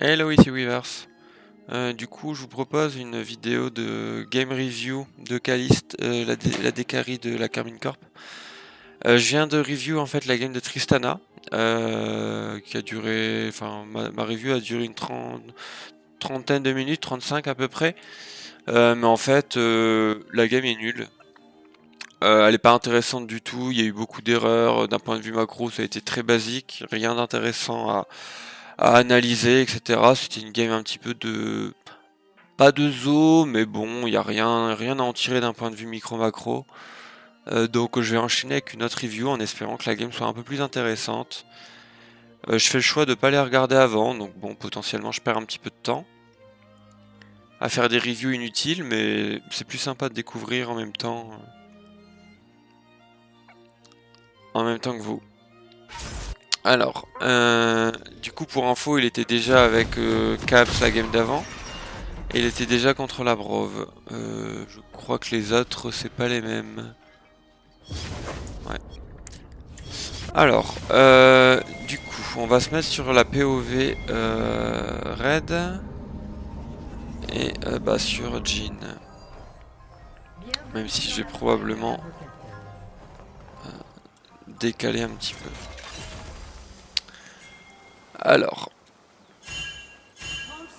Hello, ici Weavers. Du coup, je vous propose une vidéo de game review de Caliste, la Décari de la Carmine Corp. Je viens de review en fait la game de Tristana, qui a duré, enfin ma review a duré une trentaine de minutes, 35 à peu près. Mais en fait, la game est nulle. Elle est pas intéressante du tout. Il y a eu beaucoup d'erreurs. D'un point de vue macro, ça a été très basique, rien d'intéressant à analyser, etc. C'était une game un petit peu de pas de zoo, mais bon, il n'y a rien à en tirer d'un point de vue micro-macro. Donc je vais enchaîner avec une autre review en espérant que la game soit un peu plus intéressante. Je fais le choix de pas les regarder avant, donc bon, potentiellement je perds un petit peu de temps à faire des reviews inutiles, mais c'est plus sympa de découvrir en même temps que vous. Alors, du coup pour info, il était déjà avec Caps la game d'avant. Et il était déjà contre la Brove. Je crois que les autres, c'est pas les mêmes. Ouais. Alors, du coup, on va se mettre sur la POV Red et bah, sur Jean. Même si je vais probablement décaler un petit peu. Alors,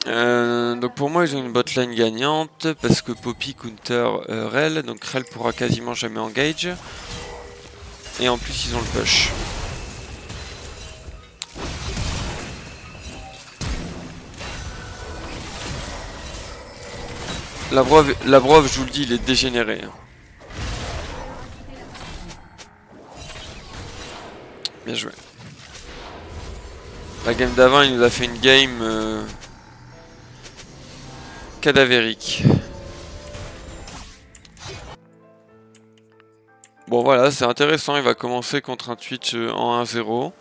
donc pour moi, ils ont une botlane gagnante parce que Poppy counter Rel, donc Rel pourra quasiment jamais engage. Et en plus, ils ont le push. La Brove, je vous le dis, il est dégénéré. Bien joué. La game d'avant, il nous a fait une game cadavérique. Bon voilà, c'est intéressant, il va commencer contre un Twitch en 1-0.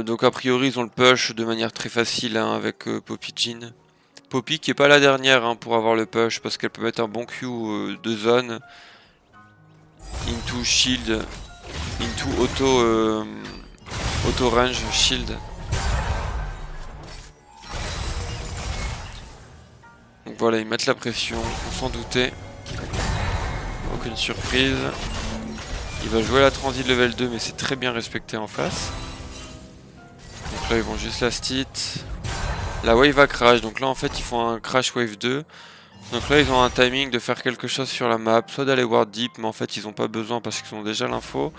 Donc a priori ils ont le push de manière très facile hein, avec Poppy Jean. Poppy qui est pas la dernière hein, pour avoir le push parce qu'elle peut mettre un bon Q de zone. Into shield, into auto range shield. Donc voilà, ils mettent la pression, on s'en doutait. Aucune surprise. Il va jouer la transit level 2 mais c'est très bien respecté en face. Donc là ils vont juste la stit. La wave va crash, donc là en fait ils font un crash wave 2. Donc là ils ont un timing de faire quelque chose sur la map, soit d'aller ward deep, mais en fait ils ont pas besoin parce qu'ils ont déjà l'info.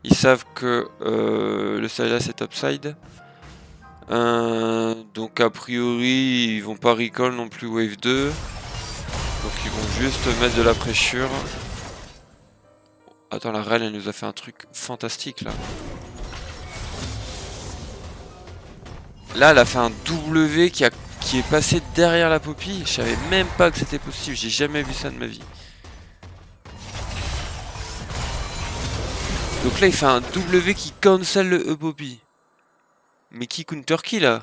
Ils savent que le Sylas est topside. Donc a priori ils vont pas recall non plus wave 2. Donc ils vont juste mettre de la pressure. Attends, la Rel elle nous a fait un truc fantastique là. Là elle a fait un W qui est passé derrière la Poppy. Je savais même pas que c'était possible, j'ai jamais vu ça de ma vie. Donc là il fait un W qui cancel le E-Poppy. Mais qui counter qui là?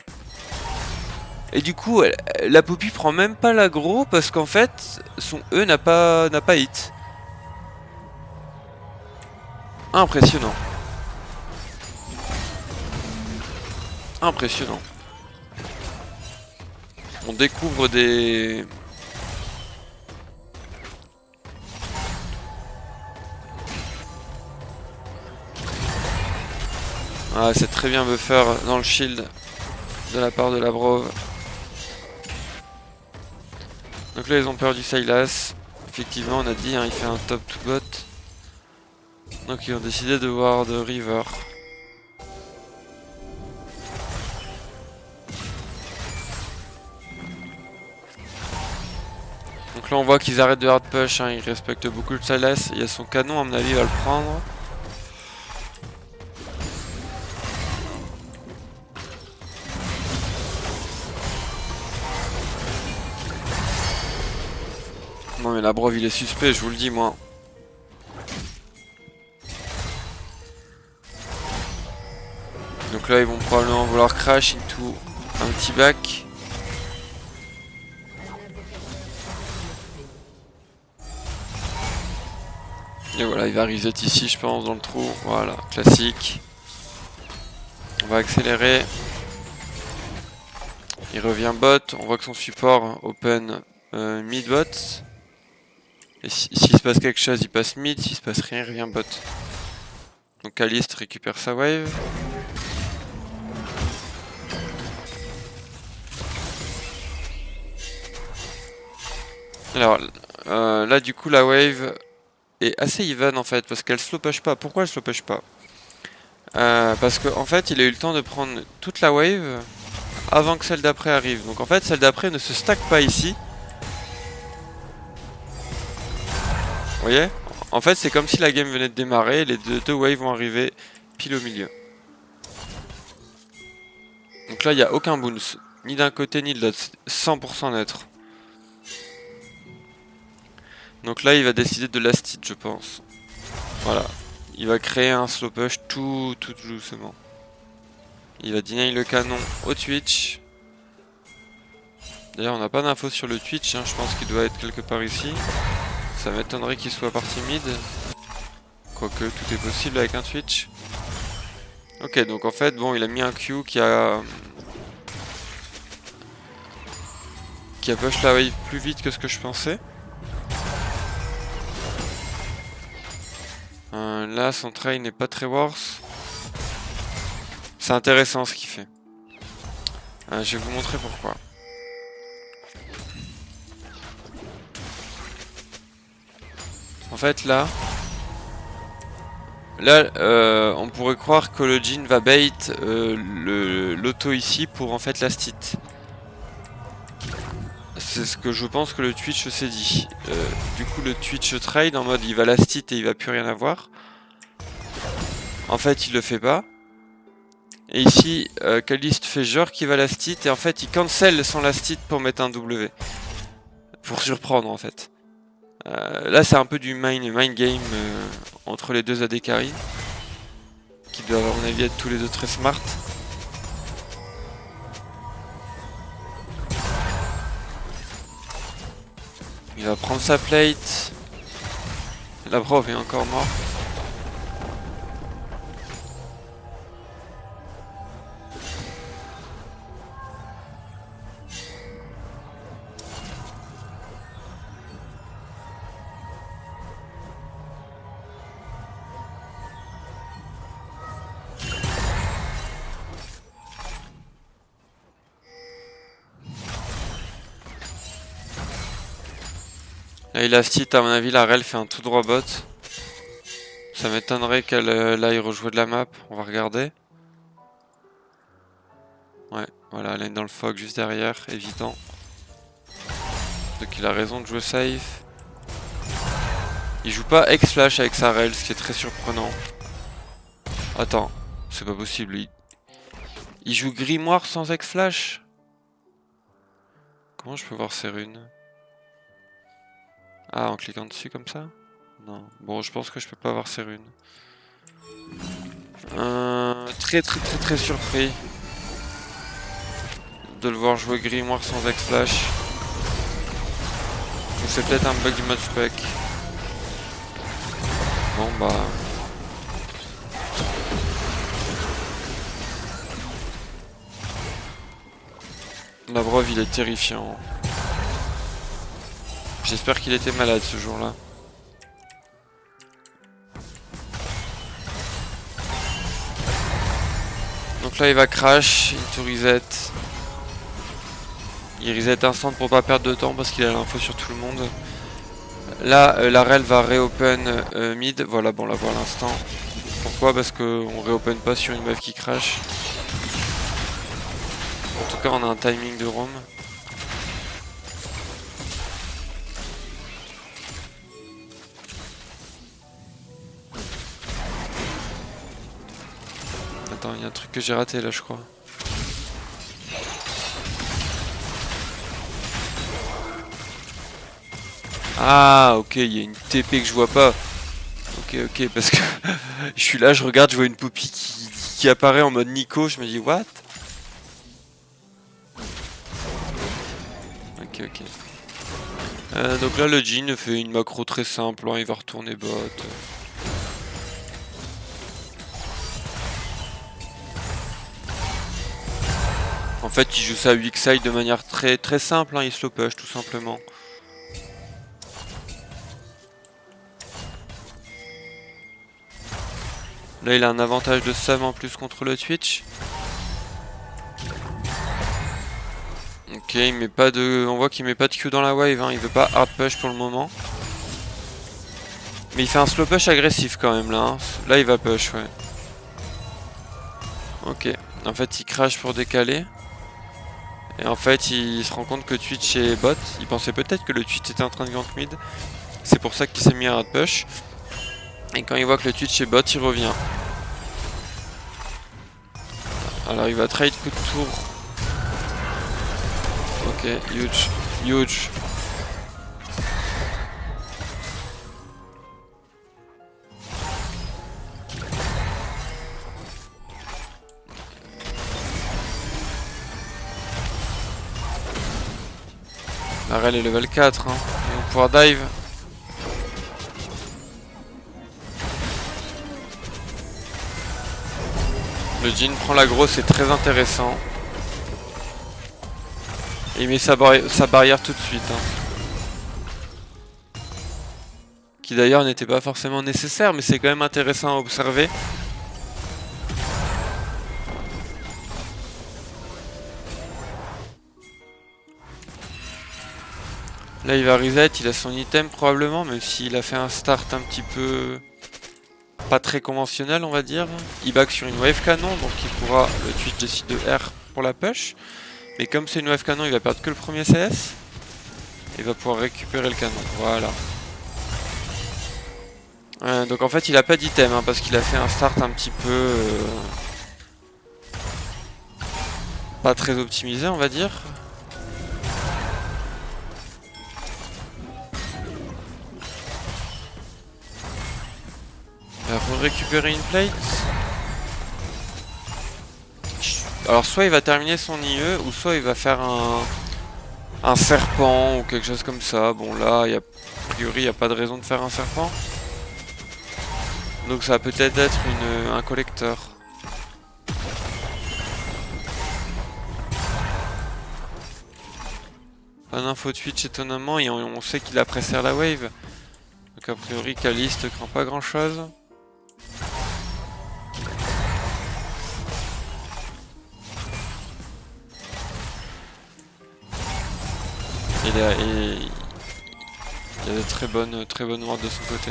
Et du coup la Poppy prend même pas l'aggro parce qu'en fait son E n'a pas hit. Impressionnant. Impressionnant. On découvre des... Ah, c'est très bien buffer dans le shield de la part de la Brove. Donc là ils ont perdu Sylas. Effectivement on a dit hein, il fait un top to bot. Donc ils ont décidé de ward River. Donc là on voit qu'ils arrêtent de hard push, hein, ils respectent beaucoup le Sylas. Il y a son canon, à mon avis il va le prendre. Non mais la Brove il est suspect, je vous le dis moi. Donc là ils vont probablement vouloir crash into un petit back. Et voilà, il va reset ici je pense dans le trou. Voilà, classique. On va accélérer. Il revient bot, on voit que son support open mid bot. Et s'il se passe quelque chose, il passe mid, s'il se passe rien, il revient bot. Donc Kalist récupère sa wave. Alors là du coup la wave est assez even en fait parce qu'elle slow push pas. Pourquoi elle slow push pas? Parce qu'en fait il a eu le temps de prendre toute la wave avant que celle d'après arrive. Donc en fait celle d'après ne se stack pas ici. Vous voyez? En fait c'est comme si la game venait de démarrer, les deux waves vont arriver pile au milieu. Donc là il n'y a aucun bounce, ni d'un côté ni de l'autre, 100% neutre. Donc là il va décider de last hit je pense. Voilà. Il va créer un slow push tout doucement. Il va deny le canon au Twitch. D'ailleurs on n'a pas d'infos sur le Twitch, hein. Je pense qu'il doit être quelque part ici. Ça m'étonnerait qu'il soit parti mid. Quoique tout est possible avec un Twitch. Ok, donc en fait bon il a mis un Q qui a push la wave plus vite que ce que je pensais. Là son trade n'est pas très worse. C'est intéressant ce qu'il fait. Je vais vous montrer pourquoi. En fait là, on pourrait croire que le Jhin va bait l'auto ici pour en fait last hit. C'est ce que je pense que le Twitch s'est dit. Du coup le Twitch trade en mode il va last hit et il va plus rien avoir. En fait il le fait pas. Et ici Kalist fait genre qu'il va last hit et en fait il cancel son last hit pour mettre un W. Pour surprendre en fait. Là c'est un peu du mind game entre les deux AD carry. Qui doivent à mon avis être tous les deux très smart. Il va prendre sa plate. La Brov est encore mort. Là il a stit, à mon avis la rel fait un tout droit bot. Ça m'étonnerait qu'elle aille rejouer de la map, on va regarder. Ouais, voilà, elle est dans le fog juste derrière, évident. Donc il a raison de jouer safe. Il joue pas X-Flash avec sa rel, ce qui est très surprenant. Attends, c'est pas possible, il joue Grimoire sans X-Flash? Comment je peux voir ses runes? Ah, en cliquant dessus comme ça? Non. Bon, je pense que je peux pas voir ses runes. Très surpris de le voir jouer Grimoire sans X-Flash. C'est peut-être un bug du mode spec. Bon bah... La Brov il est terrifiant. J'espère qu'il était malade ce jour-là. Donc là il va crash, into reset. Il reset instant pour pas perdre de temps parce qu'il a l'info sur tout le monde. Là la rel va reopen mid, voilà bon là pour l'instant. Pourquoi? Parce qu'on reopen pas sur une meuf qui crash. En tout cas on a un timing de roam. Attends, il y a un truc que j'ai raté là je crois. Ah ok, il y a une TP que je vois pas. Ok, parce que je suis là, je regarde, je vois une poupie qui apparaît en mode Nico, je me dis what? Ok. Donc là le Jhin fait une macro très simple, hein, il va retourner bot. En fait, il joue ça weak side de manière très simple, hein, il slow push tout simplement. Là, il a un avantage de sum en plus contre le Twitch. Ok, il met pas de... On voit qu'il met pas de Q dans la wave, hein. Il veut pas hard push pour le moment. Mais il fait un slow push agressif quand même là, hein. Là il va push, ouais. Ok, en fait il crash pour décaler. Et en fait il se rend compte que Twitch est bot. Il pensait peut-être que le Twitch était en train de gank mid. C'est pour ça qu'il s'est mis à hard push. Et quand il voit que le Twitch est bot, il revient. Alors il va trade coup de tour. Ok, huge, huge. La rel est level 4, hein. Ils vont pouvoir dive. Le Jhin prend l'aggro, c'est très intéressant. Et il met sa barrière tout de suite, hein. Qui d'ailleurs n'était pas forcément nécessaire, mais c'est quand même intéressant à observer. Là il va reset, il a son item probablement, même s'il a fait un start un petit peu pas très conventionnel on va dire. Il back sur une wave canon, donc il pourra, le Twitch décide de R pour la push. Mais comme c'est une wave canon, il va perdre que le premier CS. Il va pouvoir récupérer le canon, voilà. Donc en fait il a pas d'item, hein, parce qu'il a fait un start un petit peu... pas très optimisé on va dire. Il va récupérer une plate. Alors soit il va terminer son IE, ou soit il va faire un serpent ou quelque chose comme ça. Bon là, a priori il n'y a pas de raison de faire un serpent. Donc ça va peut-être être un collecteur. Pas d'info Twitch étonnamment, et on sait qu'il a pressé la wave. Donc a priori Caliste craint pas grand chose. Il y a de très bonnes wards de son côté.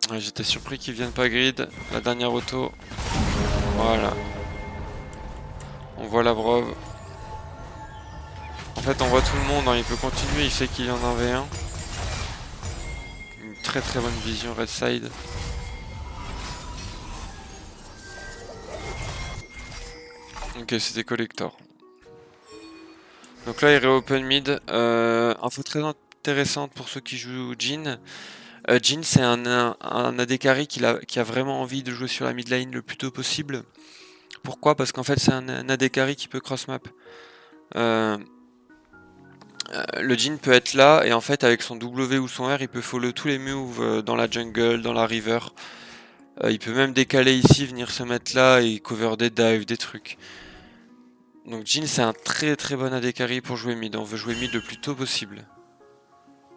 Ouais, j'étais surpris qu'il vienne pas grid. La dernière auto. Voilà. On voit la brove. En fait on voit tout le monde, hein. Il peut continuer, il sait qu'il y en avait un. Une très bonne vision red side. Ok, c'était collector. Donc là, il réopen mid. Info très intéressante pour ceux qui jouent Jhin. Jhin, c'est un AD carry qui a vraiment envie de jouer sur la mid lane le plus tôt possible. Pourquoi? Parce qu'en fait, c'est un AD carry qui peut cross map. Le Jhin peut être là, et en fait, avec son W ou son R, il peut follow tous les moves dans la jungle, dans la river. Il peut même décaler ici, venir se mettre là et cover des dives, des trucs. Donc Jhin c'est un très bon AD carry pour jouer mid, on veut jouer mid le plus tôt possible.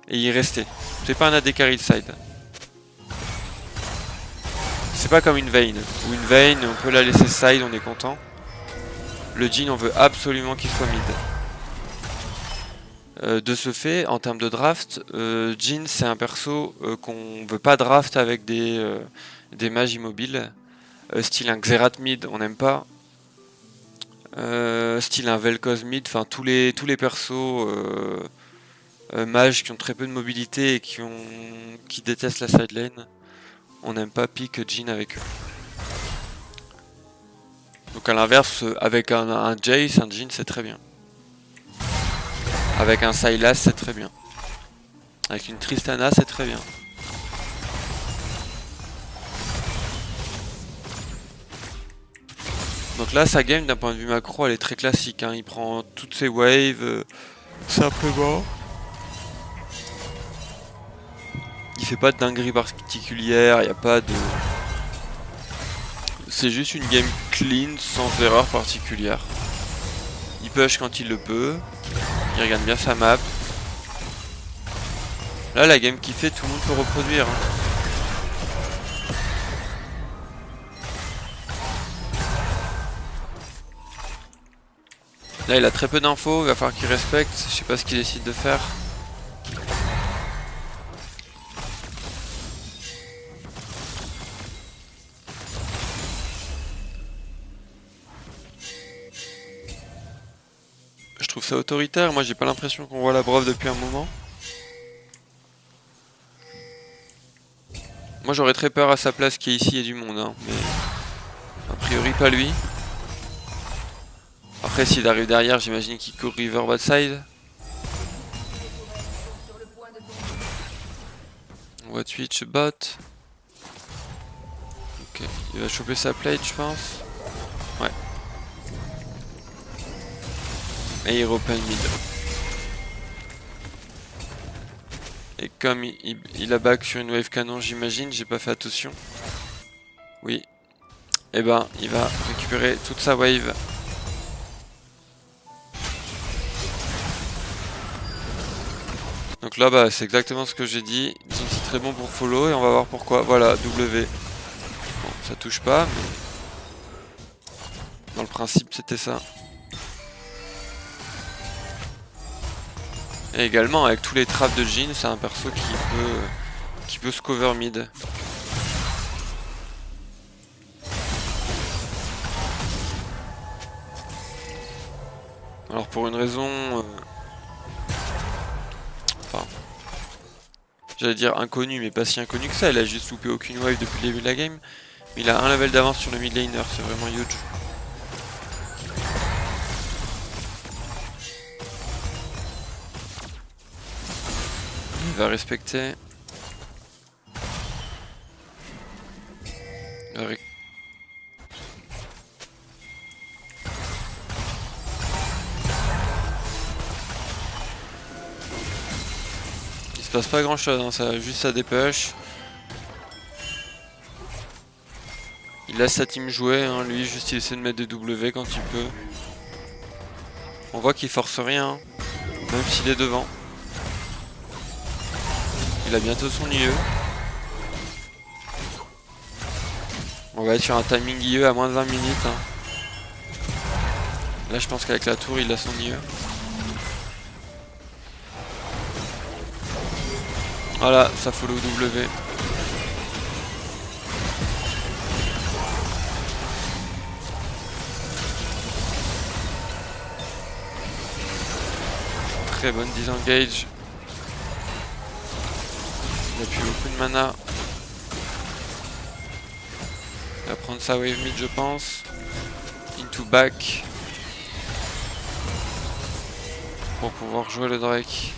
Et y rester. C'est pas un AD carry de side. C'est pas comme une Vayne. Ou une Vayne, on peut la laisser side, on est content. Le Jhin on veut absolument qu'il soit mid. De ce fait, en termes de draft, Jhin c'est un perso qu'on veut pas draft avec des mages immobiles. Style un Xerath mid, on n'aime pas. Style un Vel'Koz mid, enfin tous les persos mages qui ont très peu de mobilité et qui détestent la side lane, on n'aime pas pick Jhin avec eux. Donc à l'inverse, avec un Jace, un Jhin c'est très bien. Avec un Sylas c'est très bien. Avec une Tristana c'est très bien. Donc là sa game d'un point de vue macro elle est très classique, hein. Il prend toutes ses waves simplement. Il fait pas de dinguerie particulière, il n'y a pas de... C'est juste une game clean, sans erreur particulière. Il push quand il le peut. Il regarde bien sa map. Là, la game qu'il fait, tout le monde peut reproduire. Hein. Là, il a très peu d'infos. Il va falloir qu'il respecte. Je sais pas ce qu'il décide de faire. Je trouve ça autoritaire. Moi, j'ai pas l'impression qu'on voit la brave depuis un moment. Moi, j'aurais très peur à sa place qu'il y ait ici et du monde. Hein, mais a priori, pas lui. Après, s'il arrive derrière, j'imagine qu'il court river bot side. On voit Twitch bot. Ok, il va choper sa plate, je pense. Ouais. Et il open mid. Et comme il a back sur une wave canon, j'imagine, j'ai pas fait attention. Oui. Et ben, il va récupérer toute sa wave. Donc là, bah, c'est exactement ce que j'ai dit. C'est très bon pour follow et on va voir pourquoi. Voilà, W. Bon, ça touche pas, mais dans le principe, c'était ça. Et également, avec tous les traps de Jhin, c'est un perso qui peut se cover mid. Alors pour une raison... Enfin... J'allais dire inconnue, mais pas si inconnue que ça. Il a juste loupé aucune wave depuis le début de la game. Mais il a un level d'avance sur le mid laner, c'est vraiment huge. Il va respecter. Il se passe pas grand chose, hein, ça, juste ça dépush. Il laisse sa team jouer, hein, lui juste il essaie de mettre des W quand il peut. On voit qu'il force rien, hein, même s'il est devant. Il a bientôt son IE. On va être sur un timing IE à moins de 20 minutes. Hein. Là je pense qu'avec la tour il a son IE. Voilà, ça follow W. Très bonne disengage. Il a plus beaucoup de mana. Il va prendre sa wave mid je pense. Into back. Pour pouvoir jouer le Drake.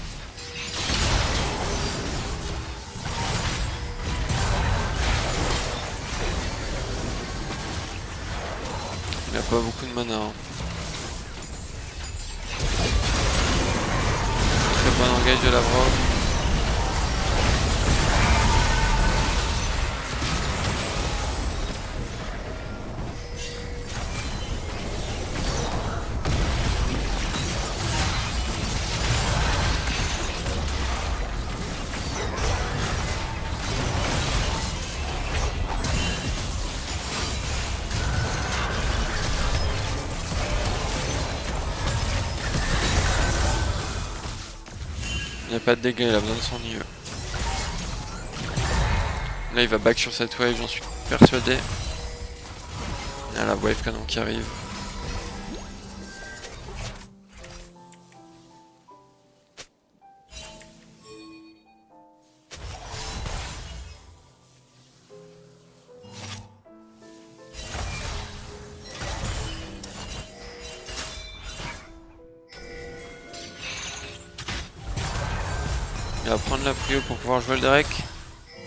Il n'a pas beaucoup de mana. Hein. Très bon engage de la Brock. Il n'y a pas de dégâts, il a besoin de son IE. Là il va back sur cette wave, j'en suis persuadé. Il y a la wave canon qui arrive. Il va prendre la prio pour pouvoir jouer le Drake.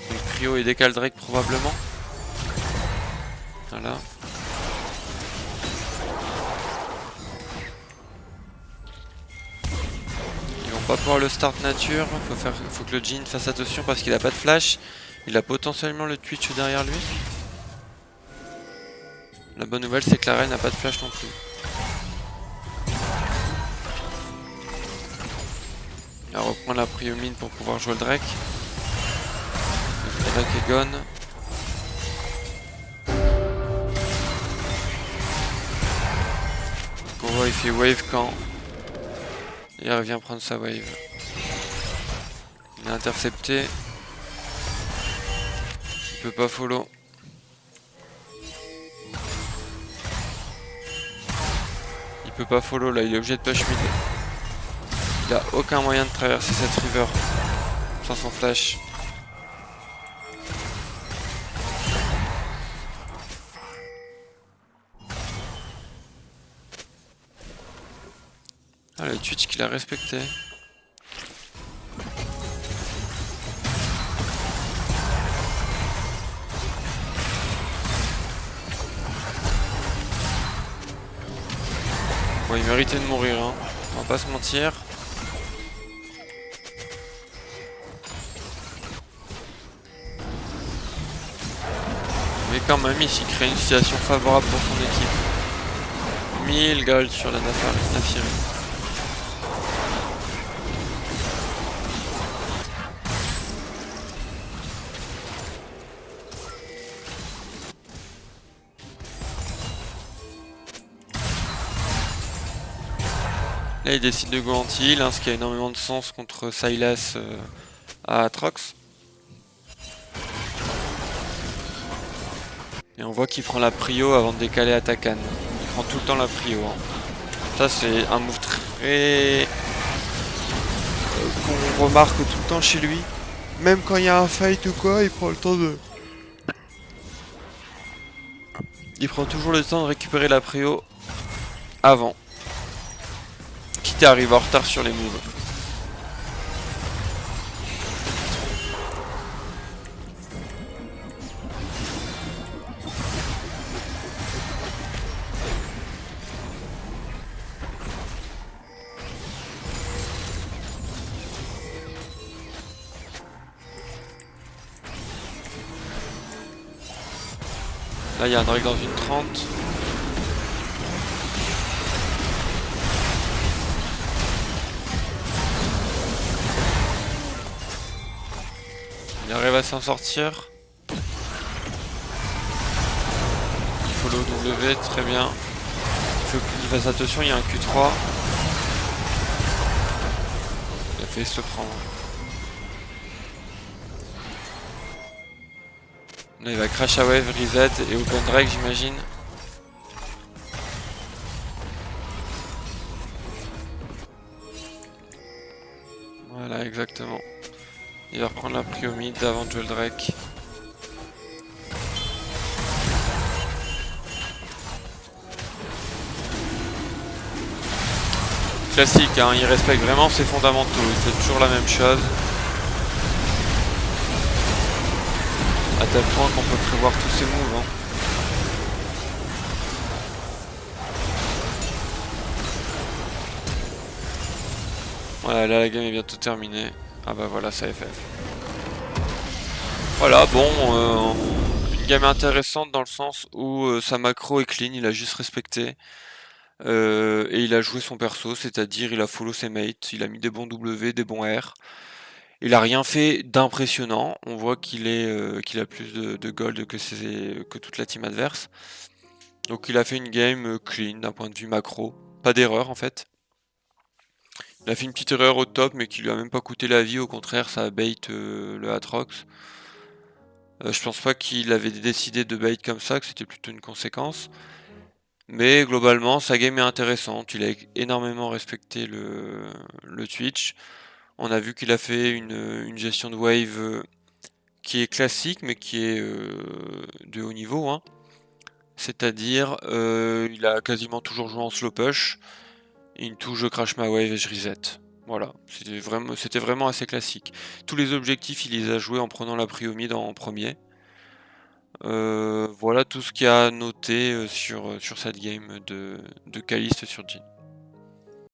Donc prio et décale Drake probablement. Voilà. Ils vont pas pouvoir le start nature. Faut que le Jhin fasse attention parce qu'il a pas de flash. Il a potentiellement le Twitch derrière lui. La bonne nouvelle, c'est que la reine n'a pas de flash non plus. Elle reprend la prio mid pour pouvoir jouer le Drake. Le Drake est gone. Donc on voit il fait wave quand il revient prendre sa wave. Il est intercepté. Il peut pas follow. Il peut pas follow là, il est obligé de push mid. Il a aucun moyen de traverser cette river sans son flash. Ah, le Twitch qu'il a respecté. Bon, il méritait de mourir, hein. On va pas se mentir. Mais quand même, ici, il crée une situation favorable pour son équipe. 1000 gold sur la Naafiri. Là, il décide de go anti-heal, hein, ce qui a énormément de sens contre Sylas à Atrox. Et on voit qu'il prend la prio avant de décaler Atakan. Il prend tout le temps la prio. Hein. Ça, c'est un move très... qu'on remarque tout le temps chez lui. Même quand il y a un fight ou quoi, il prend le temps de... Il prend toujours le temps de récupérer la prio avant. Quitte à arriver en retard sur les moves. Là, il y a un Drake dans une 30. Il arrive à s'en sortir. Il follow W, très bien. Il faut qu'il fasse attention, il y a un Q3. Il a failli se le prendre. Là, il va crash à wave, reset et open Drake, j'imagine. Voilà, exactement. Il va reprendre la prio mid avant de jouer le Drake. Classique, hein, il respecte vraiment ses fondamentaux, il fait toujours la même chose. À tel point qu'on peut prévoir tous ses moves. Hein. Voilà, là la game est bientôt terminée. Ah bah voilà, ça FF. Voilà, bon, une game intéressante dans le sens où sa macro est clean, il a juste respecté. Et il a joué son perso, c'est-à-dire il a follow ses mates, il a mis des bons W, des bons R. Il a rien fait d'impressionnant, on voit qu'il a plus de gold que toute la team adverse. Donc il a fait une game clean d'un point de vue macro, pas d'erreur en fait. Il a fait une petite erreur au top mais qui lui a même pas coûté la vie, au contraire ça a bait le Atrox. Je pense pas qu'il avait décidé de bait comme ça, que c'était plutôt une conséquence. Mais globalement, sa game est intéressante. Il a énormément respecté le Twitch. On a vu qu'il a fait une gestion de wave qui est classique, mais qui est de haut niveau. Hein. C'est-à-dire, il a quasiment toujours joué en slow push. Into, je crash ma wave et je reset. Voilà, c'était vraiment assez classique. Tous les objectifs, il les a joués en prenant la prio mid en premier. Voilà tout ce qu'il y a à noter sur cette game de Kalist sur Jhin.